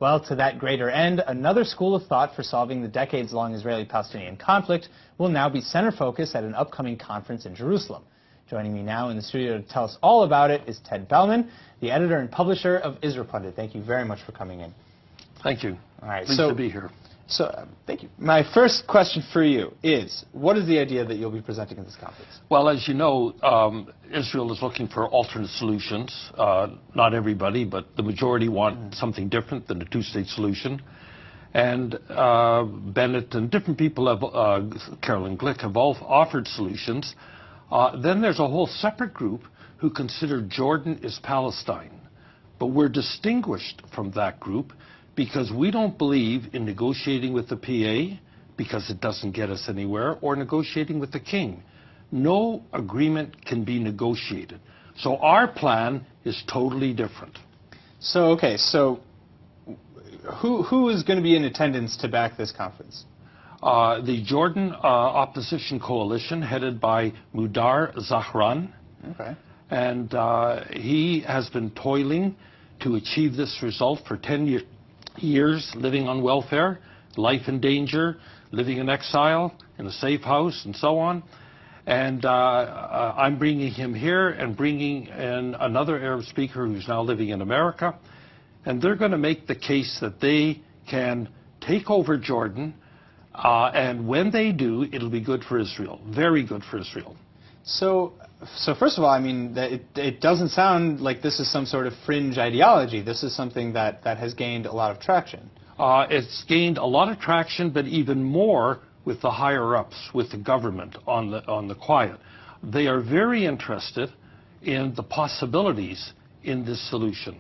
Well, to that greater end, another school of thought for solving the decades-long Israeli-Palestinian conflict will now be center focus at an upcoming conference in Jerusalem. Joining me now in the studio to tell us all about it is Ted Bellman, the editor and publisher of Israel Pundit. Thank you very much for coming in. Thank you. All right, Pleased to be here. Thank you. My first question for you is, what is the idea that you'll be presenting at this conference? Well, as you know, Israel is looking for alternate solutions. Not everybody, but the majority want something different than a two-state solution. And Bennett and different people, Carolyn Glick, have all offered solutions. Then there's a whole separate group who consider Jordan is Palestine. But we're distinguished from that group because we don't believe in negotiating with the PA because it doesn't get us anywhere, or negotiating with the king. No agreement can be negotiated. So our plan is totally different. So who is going to be in attendance to back this conference? The Jordan Opposition Coalition, headed by Mudar Zahran. Okay. And he has been toiling to achieve this result for 10 years, living on welfare, life in danger, living in exile, in a safe house, and so on. And I'm bringing him here and bringing in another Arab speaker who's now living in America. And they're going to make the case that they can take over Jordan, and when they do, it'll be good for Israel, very good for Israel. So first of all, I mean, it doesn't sound like this is some sort of fringe ideology. This is something that has gained a lot of traction. It's gained a lot of traction, but even more with the higher-ups, with the government on the quiet. They are very interested in the possibilities in this solution.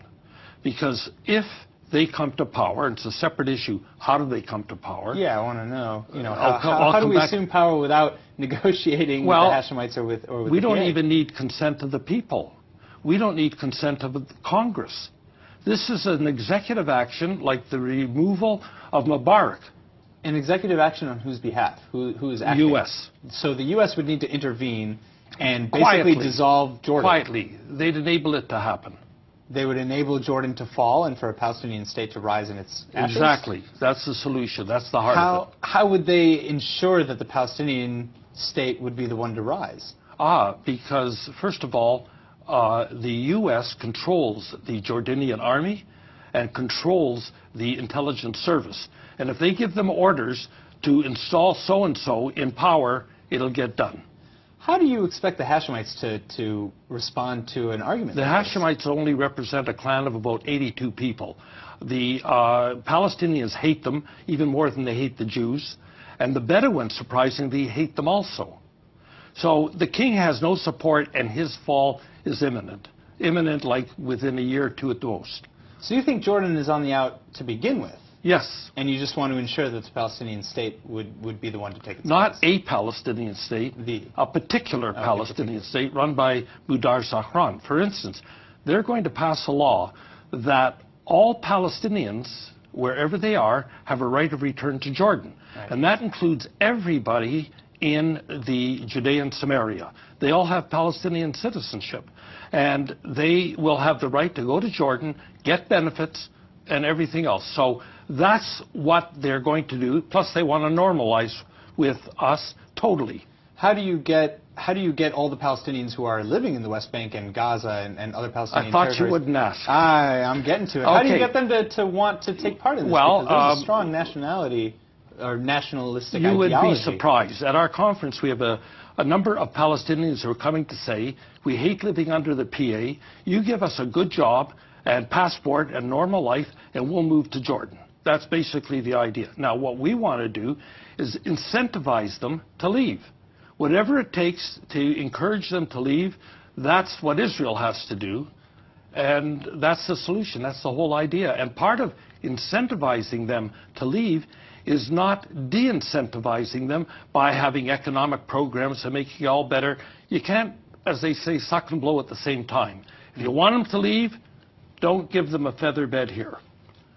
Because if they come to power, and it's a separate issue, how do they come to power? Yeah, I want to know. How do we assume power without negotiating with the Hashemites or with we the don't PA? even need consent of the people. We don't need consent of Congress. This is an executive action like the removal of Mubarak. An executive action on whose behalf? Who is acting? U.S. So the U.S. would need to intervene and basically dissolve Jordan. Quietly. They'd enable it to happen. They would enable Jordan to fall and for a Palestinian state to rise in its ashes? Exactly. That's the solution. That's the heart of it. How would they ensure that the Palestinian state would be the one to rise? Because, first of all, the U.S. controls the Jordanian army and controls the intelligence service. And if they give them orders to install so-and-so in power, it'll get done. How do you expect the Hashemites to respond to an argument The like Hashemites only represent a clan of about 82 people. The Palestinians hate them even more than they hate the Jews. And the Bedouins, surprisingly, hate them also. So the king has no support, and his fall is imminent. Imminent, like within a year or two at the most. So you think Jordan is on the out to begin with? Yes. And you just want to ensure that the Palestinian state would be the one to take its Not place? a Palestinian state, a particular Palestinian state run by Mudar Zahran. For instance, they're going to pass a law that all Palestinians, wherever they are, have a right of return to Jordan. Right. And that includes everybody in the Judea and Samaria. They all have Palestinian citizenship. And they will have the right to go to Jordan, get benefits, and everything else. So that's what they're going to do. Plus, they want to normalize with us totally. How do you get all the Palestinians who are living in the West Bank and Gaza and other Palestinian territories? I thought you wouldn't ask. I'm getting to it. Okay. How do you get them to want to take part in this? Well, because there's a strong nationality or nationalistic ideology. You would be surprised. At our conference, we have a number of Palestinians who are coming to say, we hate living under the PA. You give us a good job and passport and normal life, and we'll move to Jordan. That's basically the idea. Now, what we want to do is incentivize them to leave. Whatever it takes to encourage them to leave, that's what Israel has to do, and that's the solution. That's the whole idea. And part of incentivizing them to leave is not de-incentivizing them by having economic programs and making it all better. You can't, as they say, suck and blow at the same time. If you want them to leave, don't give them a feather bed here.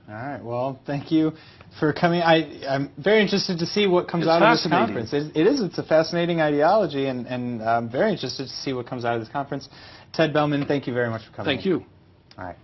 All right. Well, thank you for coming. I'm very interested to see what comes out of this conference. It's a fascinating ideology, and I'm very interested to see what comes out of this conference. Ted Bellman, thank you very much for coming. Thank you. All right.